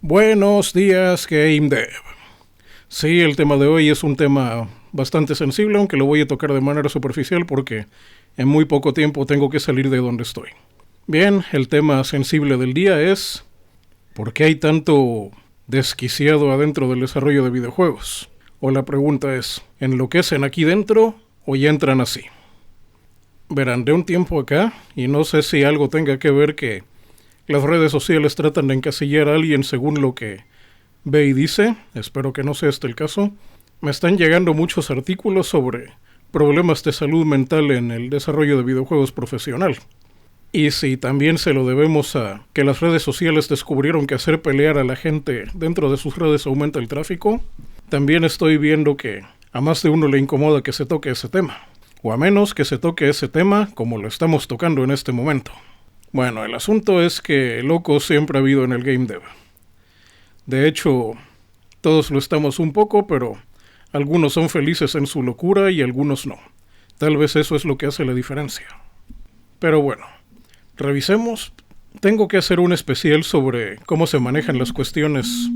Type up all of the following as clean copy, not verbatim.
Buenos días, Game Dev. Sí, el tema de hoy es un tema bastante sensible, aunque lo voy a tocar de manera superficial porque en muy poco tiempo tengo que salir de donde estoy. Bien, el tema sensible del día es ¿por qué hay tanto desquiciado adentro del desarrollo de videojuegos? O la pregunta es, ¿enloquecen aquí dentro o ya entran así? Verán, de un tiempo acá, y no sé si algo tenga que ver que las redes sociales tratan de encasillar a alguien según lo que ve y dice, espero que no sea este el caso, me están llegando muchos artículos sobre problemas de salud mental en el desarrollo de videojuegos profesional. Y si también se lo debemos a que las redes sociales descubrieron que hacer pelear a la gente dentro de sus redes aumenta el tráfico, también estoy viendo que a más de uno le incomoda que se toque ese tema. O a menos que se toque ese tema como lo estamos tocando en este momento. Bueno, el asunto es que locos siempre ha habido en el game dev. De hecho, todos lo estamos un poco, pero algunos son felices en su locura y algunos no. Tal vez eso es lo que hace la diferencia. Pero bueno, revisemos. Tengo que hacer un especial sobre cómo se manejan las cuestiones.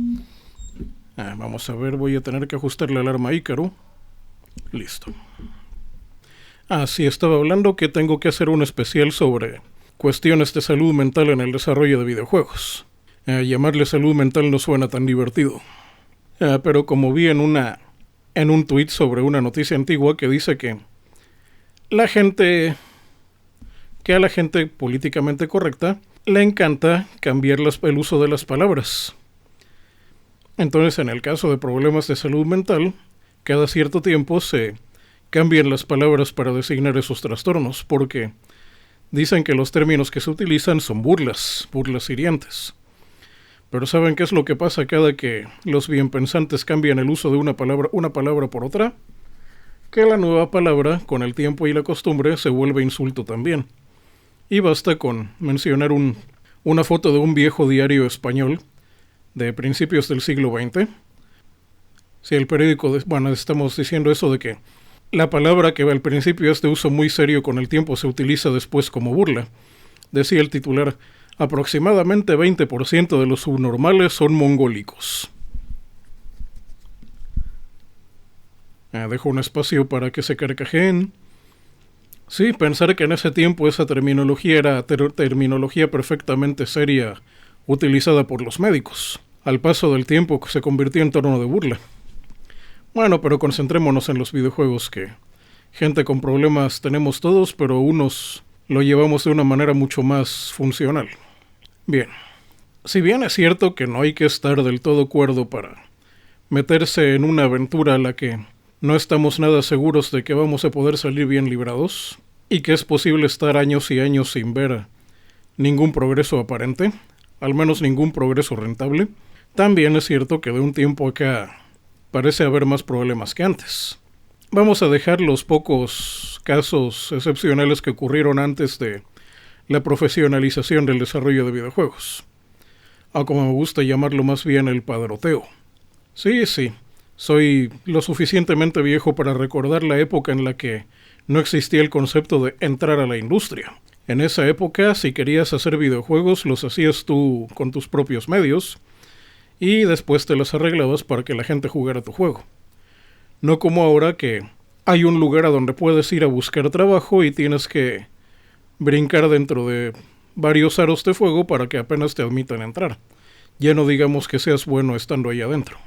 Vamos a ver, voy a tener que ajustar la alarma Ícaro. Listo. Sí, estaba hablando que tengo que hacer un especial sobre cuestiones de salud mental en el desarrollo de videojuegos. Llamarle salud mental no suena tan divertido. Pero como vi en un tweet sobre una noticia antigua que dice que a la gente políticamente correcta le encanta cambiar el uso de las palabras. Entonces, en el caso de problemas de salud mental, cada cierto tiempo se cambian las palabras para designar esos trastornos, porque dicen que los términos que se utilizan son burlas hirientes. Pero ¿saben qué es lo que pasa cada que los bienpensantes cambian el uso de una palabra por otra? Que la nueva palabra, con el tiempo y la costumbre, se vuelve insulto también. Y basta con mencionar una foto de un viejo diario español de principios del siglo XX. Si el periódico, estamos diciendo eso de que la palabra que al principio es de uso muy serio con el tiempo se utiliza después como burla. Decía el titular, aproximadamente 20% de los subnormales son mongólicos. Dejo un espacio para que se carcajeen. Sí, pensar que en ese tiempo esa terminología era terminología perfectamente seria utilizada por los médicos. Al paso del tiempo se convirtió en tono de burla. Bueno, pero concentrémonos en los videojuegos, que gente con problemas tenemos todos, pero unos lo llevamos de una manera mucho más funcional. Bien, si bien es cierto que no hay que estar del todo cuerdo para meterse en una aventura a la que no estamos nada seguros de que vamos a poder salir bien librados, y que es posible estar años y años sin ver ningún progreso aparente, al menos ningún progreso rentable, también es cierto que de un tiempo acá parece haber más problemas que antes. Vamos a dejar los pocos casos excepcionales que ocurrieron antes de la profesionalización del desarrollo de videojuegos. O como me gusta llamarlo más bien el padroteo. Sí, soy lo suficientemente viejo para recordar la época en la que no existía el concepto de entrar a la industria. En esa época, si querías hacer videojuegos, los hacías tú con tus propios medios, y después te las arreglabas para que la gente jugara tu juego. No como ahora que hay un lugar a donde puedes ir a buscar trabajo y tienes que brincar dentro de varios aros de fuego para que apenas te admitan entrar. Ya no digamos que seas bueno estando ahí adentro.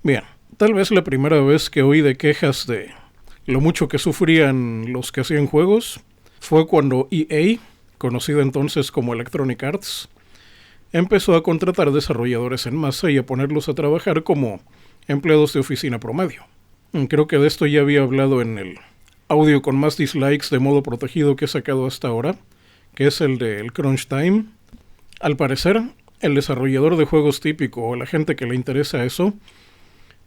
Bien, tal vez la primera vez que oí de quejas de lo mucho que sufrían los que hacían juegos fue cuando EA, conocida entonces como Electronic Arts, empezó a contratar desarrolladores en masa y a ponerlos a trabajar como empleados de oficina promedio. Creo que de esto ya había hablado en el audio con más dislikes de modo protegido que he sacado hasta ahora, que es el del Crunch Time. Al parecer, el desarrollador de juegos típico o la gente que le interesa eso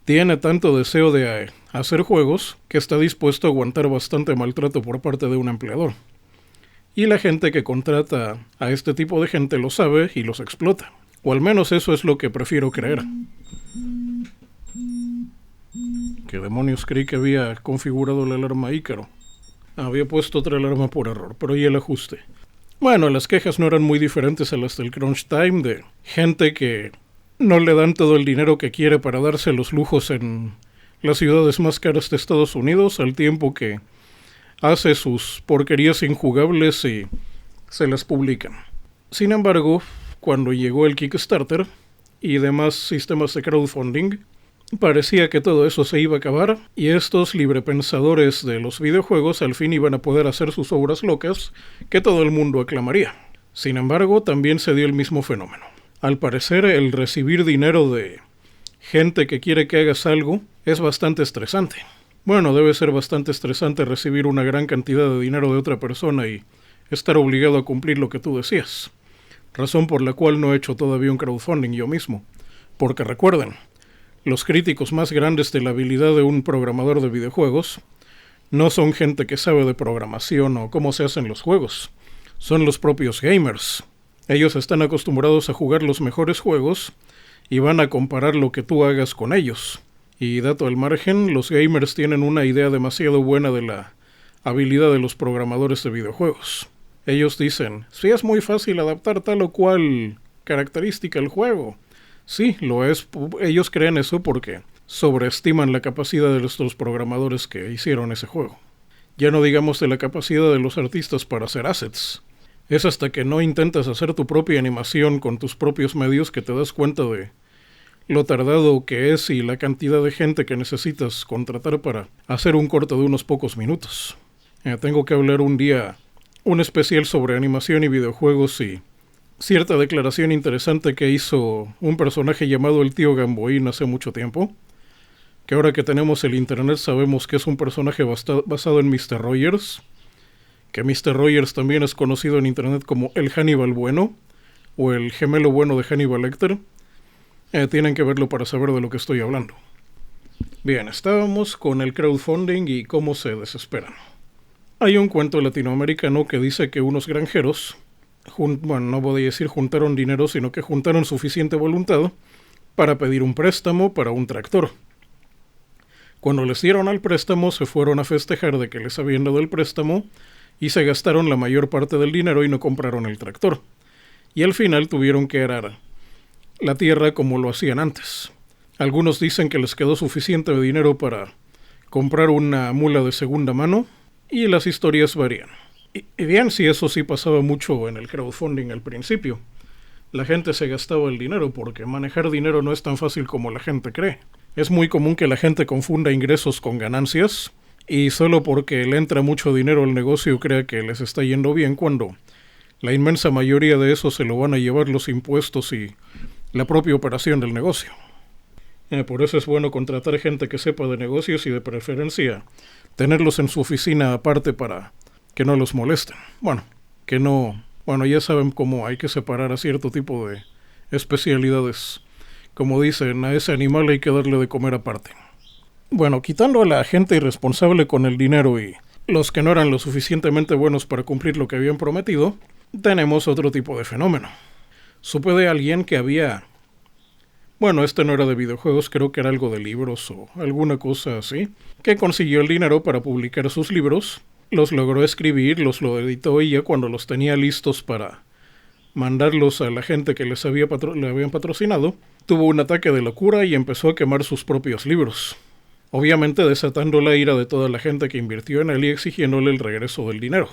tiene tanto deseo de hacer juegos que está dispuesto a aguantar bastante maltrato por parte de un empleador. Y la gente que contrata a este tipo de gente lo sabe y los explota. O al menos eso es lo que prefiero creer. ¿Qué demonios creí que había configurado la alarma Ícaro? Había puesto otra alarma por error, pero ya el ajuste. Bueno, las quejas no eran muy diferentes a las del crunch time, de gente que no le dan todo el dinero que quiere para darse los lujos en las ciudades más caras de Estados Unidos, al tiempo que hace sus porquerías injugables y se las publican. Sin embargo, cuando llegó el Kickstarter y demás sistemas de crowdfunding, parecía que todo eso se iba a acabar y estos librepensadores de los videojuegos al fin iban a poder hacer sus obras locas que todo el mundo aclamaría. Sin embargo, también se dio el mismo fenómeno. Al parecer, el recibir dinero de gente que quiere que hagas algo es bastante estresante. Bueno, debe ser bastante estresante recibir una gran cantidad de dinero de otra persona y estar obligado a cumplir lo que tú decías. Razón por la cual no he hecho todavía un crowdfunding yo mismo. Porque recuerden, los críticos más grandes de la habilidad de un programador de videojuegos no son gente que sabe de programación o cómo se hacen los juegos. Son los propios gamers. Ellos están acostumbrados a jugar los mejores juegos y van a comparar lo que tú hagas con ellos. Y dato al margen, los gamers tienen una idea demasiado buena de la habilidad de los programadores de videojuegos. Ellos dicen, sí, es muy fácil adaptar tal o cual característica al juego. Sí, lo es. Ellos creen eso porque sobreestiman la capacidad de estos programadores que hicieron ese juego. Ya no digamos de la capacidad de los artistas para hacer assets. Es hasta que no intentas hacer tu propia animación con tus propios medios que te das cuenta de lo tardado que es y la cantidad de gente que necesitas contratar para hacer un corto de unos pocos minutos. Tengo que hablar un día un especial sobre animación y videojuegos y cierta declaración interesante que hizo un personaje llamado el tío Gamboín hace mucho tiempo, que ahora que tenemos el internet sabemos que es un personaje basado en Mr. Rogers, que Mr. Rogers también es conocido en internet como el Hannibal bueno, o el gemelo bueno de Hannibal Lecter. Tienen que verlo para saber de lo que estoy hablando. Bien, estábamos con el crowdfunding y cómo se desesperan. Hay un cuento latinoamericano que dice que unos granjeros, no voy a decir juntaron dinero, sino que juntaron suficiente voluntad para pedir un préstamo para un tractor. Cuando les dieron al préstamo, se fueron a festejar de que les habían dado el préstamo y se gastaron la mayor parte del dinero y no compraron el tractor. Y al final tuvieron que arar la tierra como lo hacían antes. Algunos dicen que les quedó suficiente dinero para comprar una mula de segunda mano y las historias varían. Y bien, si eso sí pasaba mucho en el crowdfunding al principio. La gente se gastaba el dinero porque manejar dinero no es tan fácil como la gente cree. Es muy común que la gente confunda ingresos con ganancias y solo porque le entra mucho dinero al negocio crea que les está yendo bien cuando la inmensa mayoría de eso se lo van a llevar los impuestos y la propia operación del negocio. Por eso es bueno contratar gente que sepa de negocios y de preferencia tenerlos en su oficina aparte para que no los molesten. Ya saben cómo hay que separar a cierto tipo de especialidades. Como dicen, a ese animal hay que darle de comer aparte. Bueno, quitando a la gente irresponsable con el dinero y los que no eran lo suficientemente buenos para cumplir lo que habían prometido, tenemos otro tipo de fenómeno. Supe de alguien que había... este no era de videojuegos, creo que era algo de libros o alguna cosa así, que consiguió el dinero para publicar sus libros, los logró escribir, lo editó y ya cuando los tenía listos para mandarlos a la gente que le habían patrocinado, tuvo un ataque de locura y empezó a quemar sus propios libros. Obviamente desatando la ira de toda la gente que invirtió en él y exigiéndole el regreso del dinero.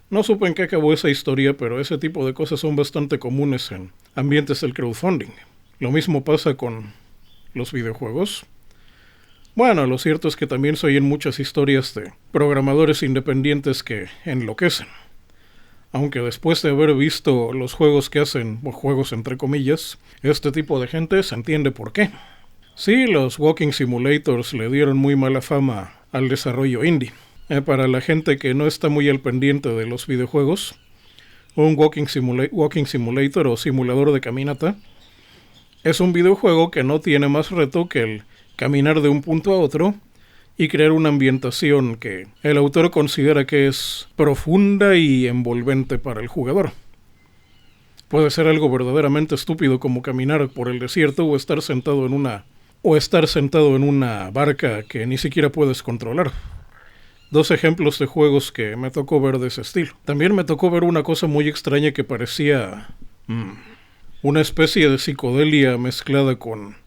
No supe en qué acabó esa historia, pero ese tipo de cosas son bastante comunes en ambientes del crowdfunding. Lo mismo pasa con los videojuegos. Lo cierto es que también se oyen muchas historias de programadores independientes que enloquecen. Aunque después de haber visto los juegos que hacen, o juegos entre comillas, este tipo de gente se entiende por qué. Sí, los walking simulators le dieron muy mala fama al desarrollo indie. Para la gente que no está muy al pendiente de los videojuegos, un walking simulator o simulador de caminata es un videojuego que no tiene más reto que el caminar de un punto a otro y crear una ambientación que el autor considera que es profunda y envolvente para el jugador. Puede ser algo verdaderamente estúpido como caminar por el desierto o estar sentado en una barca que ni siquiera puedes controlar. dos ejemplos de juegos que me tocó ver de ese estilo. También me tocó ver una cosa muy extraña que parecía una especie de psicodelia mezclada con...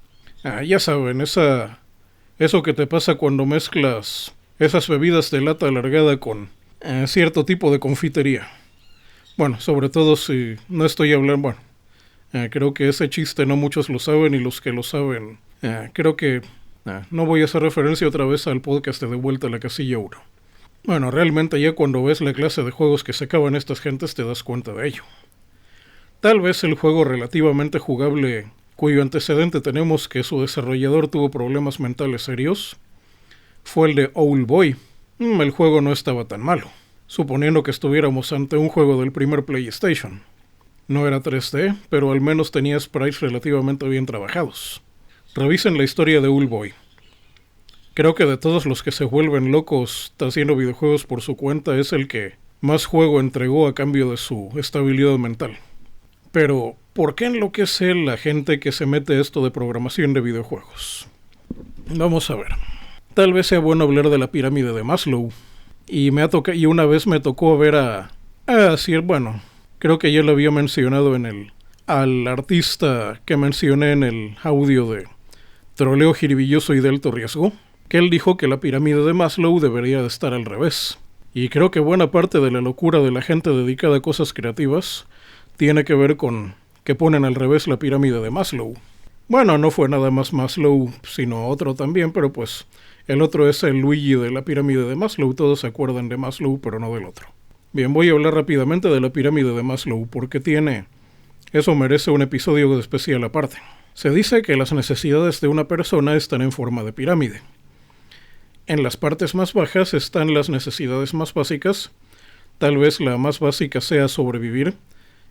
ya saben, eso que te pasa cuando mezclas esas bebidas de lata alargada con cierto tipo de confitería. Bueno, sobre todo si no estoy hablando... Bueno, creo que ese chiste no muchos lo saben y los que lo saben... creo que no voy a hacer referencia otra vez al podcast de Vuelta a la Casilla 1. Bueno, realmente ya cuando ves la clase de juegos que sacaban estas gentes te das cuenta de ello. Tal vez el juego relativamente jugable cuyo antecedente tenemos que su desarrollador tuvo problemas mentales serios fue el de Owlboy. El juego no estaba tan malo, suponiendo que estuviéramos ante un juego del primer PlayStation. No era 3D, pero al menos tenía sprites relativamente bien trabajados. Revisen la historia de Owlboy. Creo que de todos los que se vuelven locos haciendo videojuegos por su cuenta es el que más juego entregó a cambio de su estabilidad mental. Pero, ¿por qué enloquece la gente que se mete esto de programación de videojuegos? Vamos a ver. Tal vez sea bueno hablar de la pirámide de Maslow. Y una vez me tocó ver creo que ya lo había mencionado al artista que mencioné en el audio de Troleo Jiribilloso y de Alto Riesgo, que él dijo que la pirámide de Maslow debería de estar al revés. Y creo que buena parte de la locura de la gente dedicada a cosas creativas tiene que ver con que ponen al revés la pirámide de Maslow. Bueno, no fue nada más Maslow, sino otro también, pero pues el otro es el Luigi de la pirámide de Maslow. Todos se acuerdan de Maslow, pero no del otro. Bien, voy a hablar rápidamente de la pirámide de Maslow, porque eso merece un episodio especial aparte. Se dice que las necesidades de una persona están en forma de pirámide. En las partes más bajas están las necesidades más básicas. Tal vez la más básica sea sobrevivir,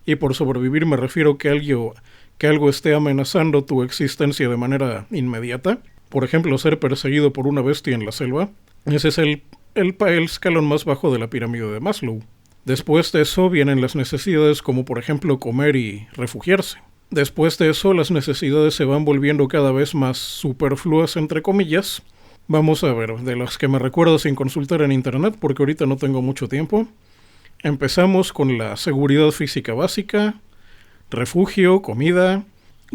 y por sobrevivir me refiero que algo esté amenazando tu existencia de manera inmediata. Por ejemplo, ser perseguido por una bestia en la selva. Ese es el escalón más bajo de la pirámide de Maslow. Después de eso vienen las necesidades como por ejemplo comer y refugiarse. Después de eso las necesidades se van volviendo cada vez más superfluas entre comillas. Vamos a ver, de las que me recuerdo sin consultar en internet porque ahorita no tengo mucho tiempo. Empezamos con la seguridad física básica, refugio, comida,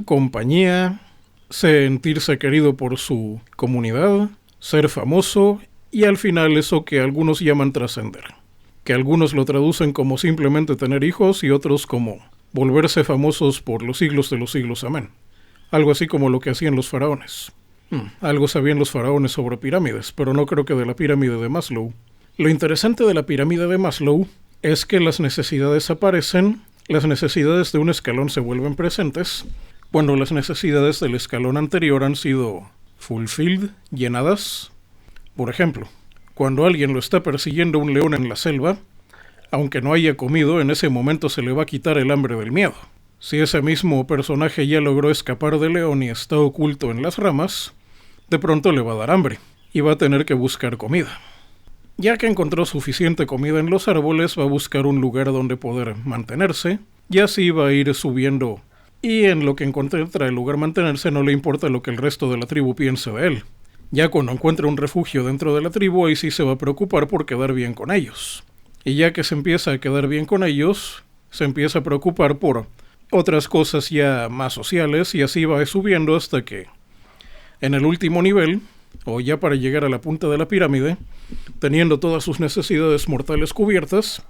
compañía, sentirse querido por su comunidad, ser famoso y al final eso que algunos llaman trascender. Que algunos lo traducen como simplemente tener hijos y otros como volverse famosos por los siglos de los siglos. Amén. Algo así como lo que hacían los faraones. Algo sabían los faraones sobre pirámides, pero no creo que de la pirámide de Maslow. Lo interesante de la pirámide de Maslow es que las necesidades aparecen, las necesidades de un escalón se vuelven presentes, cuando las necesidades del escalón anterior han sido fulfilled, llenadas. Por ejemplo, cuando alguien lo está persiguiendo un león en la selva, aunque no haya comido, en ese momento se le va a quitar el hambre del miedo. Si ese mismo personaje ya logró escapar del león y está oculto en las ramas, de pronto le va a dar hambre y va a tener que buscar comida. Ya que encontró suficiente comida en los árboles, va a buscar un lugar donde poder mantenerse, y así va a ir subiendo. Y en lo que encuentra el lugar mantenerse no le importa lo que el resto de la tribu piense de él. Ya cuando encuentre un refugio dentro de la tribu, ahí sí se va a preocupar por quedar bien con ellos. Y ya que se empieza a quedar bien con ellos, se empieza a preocupar por otras cosas ya más sociales, y así va subiendo hasta que, en el último nivel, o ya para llegar a la punta de la pirámide, teniendo todas sus necesidades mortales cubiertas,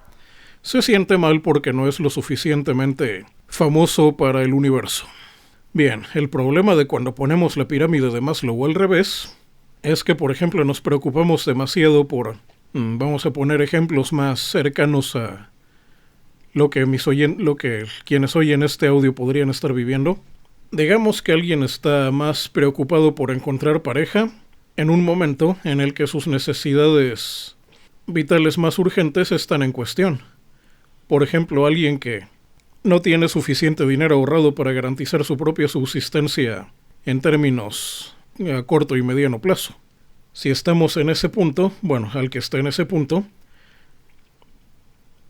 se siente mal porque no es lo suficientemente famoso para el universo. Bien, el problema de cuando ponemos la pirámide de Maslow al revés es que, por ejemplo, nos preocupamos demasiado por... vamos a poner ejemplos más cercanos a lo que quienes oyen este audio podrían estar viviendo. Digamos que alguien está más preocupado por encontrar pareja en un momento en el que sus necesidades vitales más urgentes están en cuestión. Por ejemplo, alguien que no tiene suficiente dinero ahorrado para garantizar su propia subsistencia en términos a corto y mediano plazo. Si estamos en ese punto, al que está en ese punto,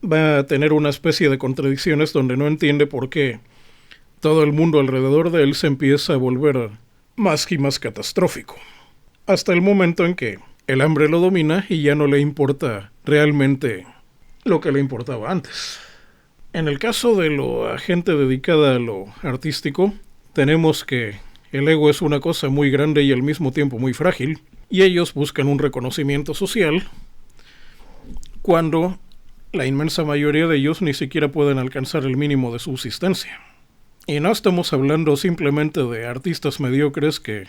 va a tener una especie de contradicciones donde no entiende por qué todo el mundo alrededor de él se empieza a volver más y más catastrófico. Hasta el momento en que el hambre lo domina y ya no le importa realmente lo que le importaba antes. En el caso de la gente dedicada a lo artístico, tenemos que el ego es una cosa muy grande y al mismo tiempo muy frágil, y ellos buscan un reconocimiento social cuando la inmensa mayoría de ellos ni siquiera pueden alcanzar el mínimo de subsistencia. Y no estamos hablando simplemente de artistas mediocres que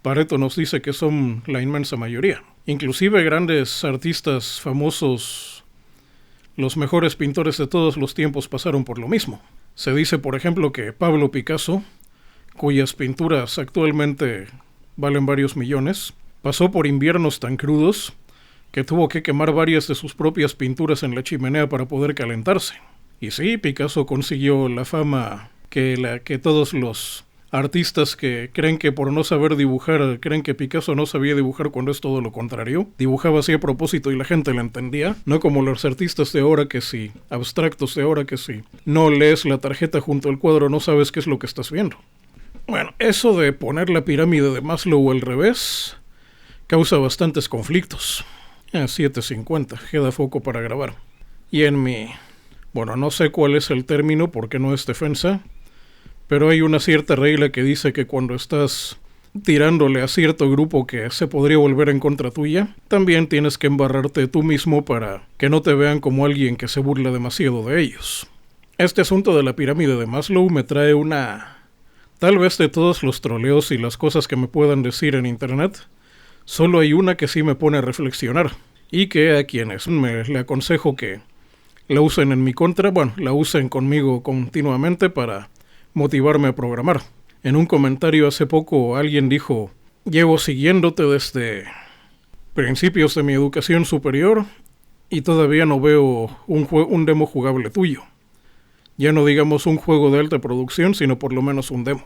Pareto nos dice que son la inmensa mayoría. Inclusive grandes artistas famosos, los mejores pintores de todos los tiempos pasaron por lo mismo. Se dice, por ejemplo, que Pablo Picasso, cuyas pinturas actualmente valen varios millones, pasó por inviernos tan crudos que tuvo que quemar varias de sus propias pinturas en la chimenea para poder calentarse. Y sí, Picasso consiguió la fama que todos los artistas que creen que por no saber dibujar, creen que Picasso no sabía dibujar cuando es todo lo contrario. Dibujaba así a propósito y la gente lo entendía. No como los artistas de ahora que sí, abstractos de ahora que sí. No lees la tarjeta junto al cuadro, no sabes qué es lo que estás viendo. Bueno, eso de poner la pirámide de Maslow al revés causa bastantes conflictos. 7:50, queda foco para grabar. Y no sé cuál es el término porque no es defensa, pero hay una cierta regla que dice que cuando estás tirándole a cierto grupo que se podría volver en contra tuya, también tienes que embarrarte tú mismo para que no te vean como alguien que se burla demasiado de ellos. Este asunto de la pirámide de Maslow me trae tal vez de todos los troleos y las cosas que me puedan decir en internet, solo hay una que sí me pone a reflexionar, y que a quienes le aconsejo que la usen en mi contra, la usen conmigo continuamente para motivarme a programar. En un comentario hace poco alguien dijo: llevo siguiéndote desde principios de mi educación superior y todavía no veo un demo jugable tuyo. Ya no digamos un juego de alta producción, sino por lo menos un demo.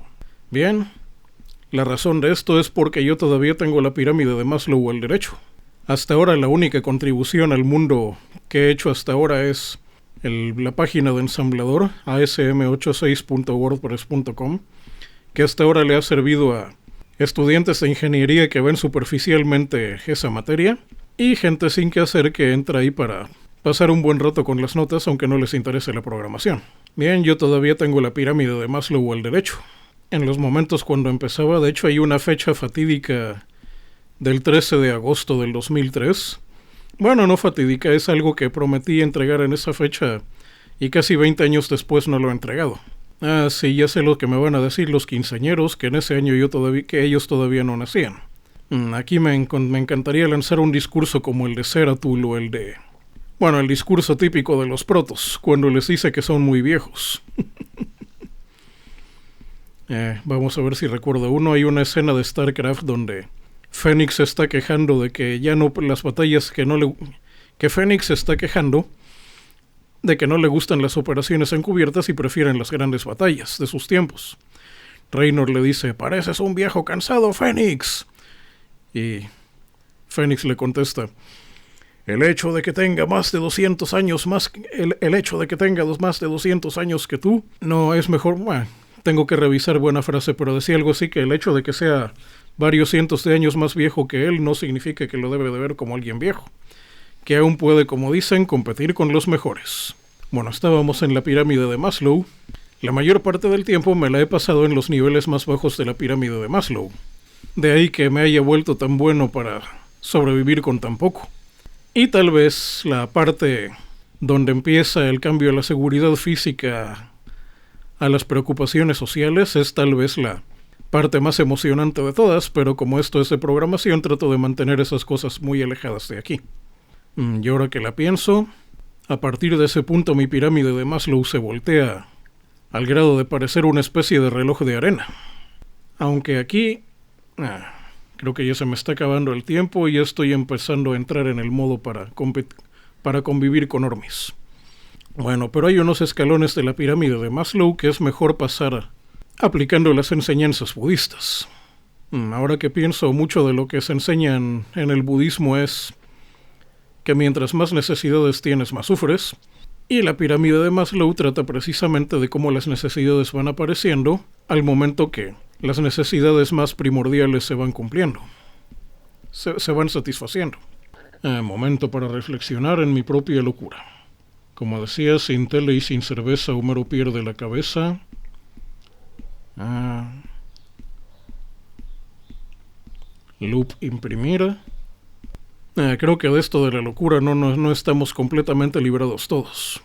Bien, la razón de esto es porque yo todavía tengo la pirámide de Maslow al derecho. Hasta ahora la única contribución al mundo que he hecho hasta ahora es la página de ensamblador, asm86.wordpress.com, que hasta ahora le ha servido a estudiantes de ingeniería que ven superficialmente esa materia y gente sin que hacer que entra ahí para pasar un buen rato con las notas aunque no les interese la programación. Bien, yo todavía tengo la pirámide de Maslow al derecho. En los momentos cuando empezaba, de hecho hay una fecha fatídica del 13 de agosto del 2003. Bueno, no fatídica, es algo que prometí entregar en esa fecha y casi 20 años después no lo he entregado. Sí, ya sé lo que me van a decir los quinceañeros, que en ese año que ellos todavía no nacían. Aquí me encantaría lanzar un discurso como el de Zeratul o el discurso típico de los protos, cuando les dice que son muy viejos. Vamos a ver si recuerdo uno. Hay una escena de StarCraft donde Fénix se está quejando de que ya no las batallas que Fénix se está quejando de que no le gustan las operaciones encubiertas y prefieren las grandes batallas de sus tiempos. Raynor le dice: pareces un viejo cansado, Fénix. Y Fénix le contesta: el hecho de que tenga más de 200 años el hecho de que tenga más de 200 años que tú no es mejor. Tengo que revisar buena frase, pero decía algo así, que el hecho de que sea varios cientos de años más viejo que él no significa que lo debe de ver como alguien viejo, que aún puede, como dicen, competir con los mejores. Bueno, estábamos en la pirámide de Maslow. La mayor parte del tiempo me la he pasado en los niveles más bajos de la pirámide de Maslow. De ahí que me haya vuelto tan bueno para sobrevivir con tan poco. Y tal vez la parte donde empieza el cambio de la seguridad física a las preocupaciones sociales es tal vez la parte más emocionante de todas, pero como esto es de programación, trato de mantener esas cosas muy alejadas de aquí. Y ahora que la pienso, a partir de ese punto mi pirámide de Maslow se voltea al grado de parecer una especie de reloj de arena. Aunque aquí, creo que ya se me está acabando el tiempo y ya estoy empezando a entrar en el modo para convivir con normis. Bueno, pero hay unos escalones de la pirámide de Maslow que es mejor pasar aplicando las enseñanzas budistas. Ahora que pienso, mucho de lo que se enseña en el budismo es que mientras más necesidades tienes, más sufres, y la pirámide de Maslow trata precisamente de cómo las necesidades van apareciendo al momento que las necesidades más primordiales se van cumpliendo. se van satisfaciendo. Momento para reflexionar en mi propia locura. Como decía, sin tele y sin cerveza Homero pierde la cabeza. Loop imprimir. Creo que de esto de la locura no estamos completamente librados todos.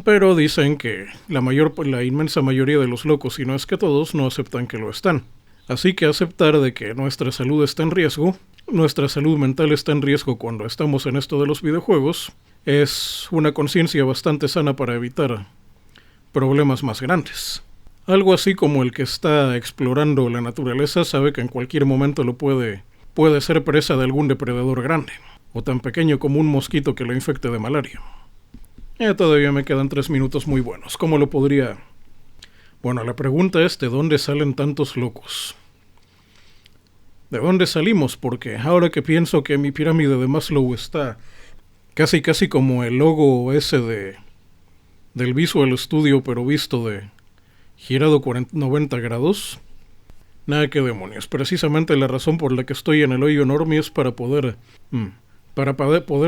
Pero dicen que la inmensa mayoría de los locos, si no es que todos, no aceptan que lo están. Así que aceptar de que nuestra salud está en riesgo, nuestra salud mental está en riesgo cuando estamos en esto de los videojuegos, es una conciencia bastante sana para evitar problemas más grandes. Algo así como el que está explorando la naturaleza sabe que en cualquier momento puede ser presa de algún depredador grande, o tan pequeño como un mosquito que lo infecte de malaria. Todavía me quedan 3 minutos muy buenos. ¿Cómo lo podría...? Bueno, la pregunta es, ¿de dónde salen tantos locos? ¿De dónde salimos? Porque ahora que pienso que mi pirámide de Maslow está casi como el logo ese del Visual Studio, pero visto girado 90 grados. Nada, que demonios. Precisamente la razón por la que estoy en el hoyo enorme es para poder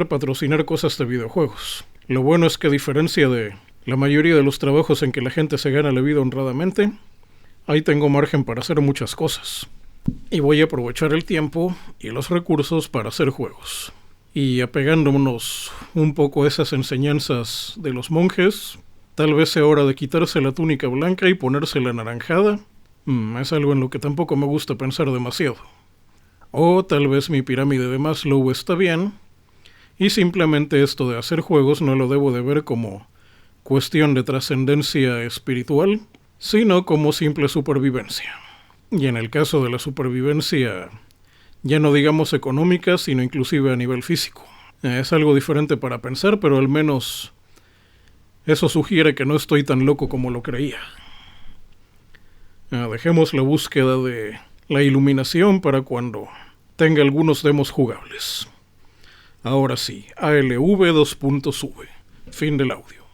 patrocinar cosas de videojuegos. Lo bueno es que, a diferencia de la mayoría de los trabajos en que la gente se gana la vida honradamente, ahí tengo margen para hacer muchas cosas. Y voy a aprovechar el tiempo y los recursos para hacer juegos. Y apegándonos un poco a esas enseñanzas de los monjes, tal vez sea hora de quitarse la túnica blanca y ponerse la anaranjada. Es algo en lo que tampoco me gusta pensar demasiado. O tal vez mi pirámide de Maslow está bien, y simplemente esto de hacer juegos no lo debo de ver como cuestión de trascendencia espiritual, sino como simple supervivencia. Y en el caso de la supervivencia, ya no digamos económica, sino inclusive a nivel físico. Es algo diferente para pensar, pero al menos eso sugiere que no estoy tan loco como lo creía. Dejemos la búsqueda de la iluminación para cuando tenga algunos demos jugables. Ahora sí, ALV 2.V. Fin del audio.